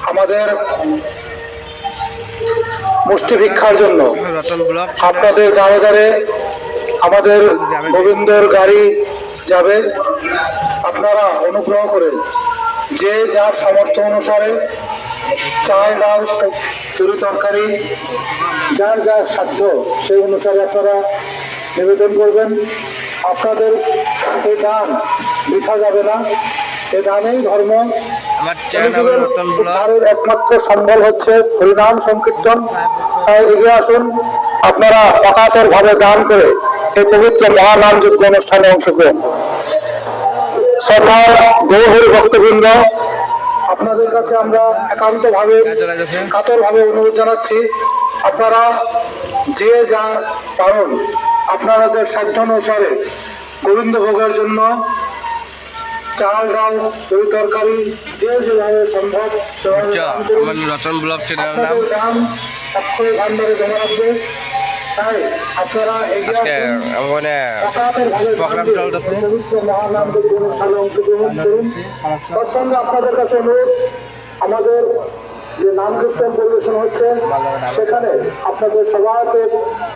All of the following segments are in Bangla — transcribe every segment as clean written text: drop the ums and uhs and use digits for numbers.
আমাদের মুষ্টি ভিক্ষার জন্য আপনাদের দ্বারে দ্বারে আমাদের গোবিন্দর গাড়ি যাবে। আপনারা অনুগ্রহ করে যে যার সামর্থ্য অনুসারে চাল ডাল তরি তরকারি যার যার সাধ্য সেই অনুসারে আপনারা নিবেদন করবেন। আপনাদের এই দান বৃথা যাবে না। এই দানেই ধর্ম উদ্ধারের একমাত্র সম্বল হচ্ছে হরিনাম সংকীর্তন। এগিয়ে আসুন, আপনারা অকাতর ভাবে দান করে এই পবিত্র মহানাম যজ্ঞ অনুষ্ঠানে অংশগ্রহণ। শ্রদ্ধা গৌহরি ভক্তবৃন্দ, আপনাদের কাছে আমরা একান্ত ভাবে কাতর ভাবে অনুরোধ জানাচ্ছি, আপনারা যে যা পারেন আপনাদের সাধ্য অনুসারে গোবিন্দ ভোগের জন্য চাল ডাল দই তরকারি যে যেভাবে সম্ভব দাম অক্ষয় ভান্ডারে জমা রাখবে। তাই আপনারা এগিয়ে মহানাম যজ্ঞ অনুষ্ঠানে অংশগ্রহণ করুন। তার সঙ্গে আপনাদের কাছে অনুরোধ, আমাদের যে নাম কীর্তন পরিবেশন হচ্ছে সেখানে আপনাদের সবাইকে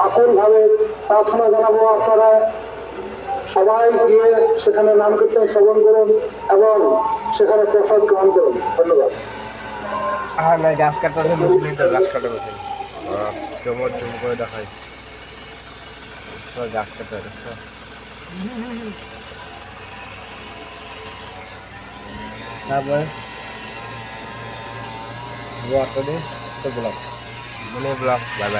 আকুল ভাবে প্রার্থনা জানাবো, আপনারা সবাই গিয়ে সেখানে নাম কীর্তন শ্রবণ করুন এবং সেখানে প্রসাদ গ্রহণ করুন। ধন্যবাদ। গাছ কাটা গাছ কাটা চমর চম করে দেখায় গাছ কাটা তারপরে ব্লগ বাই বাই।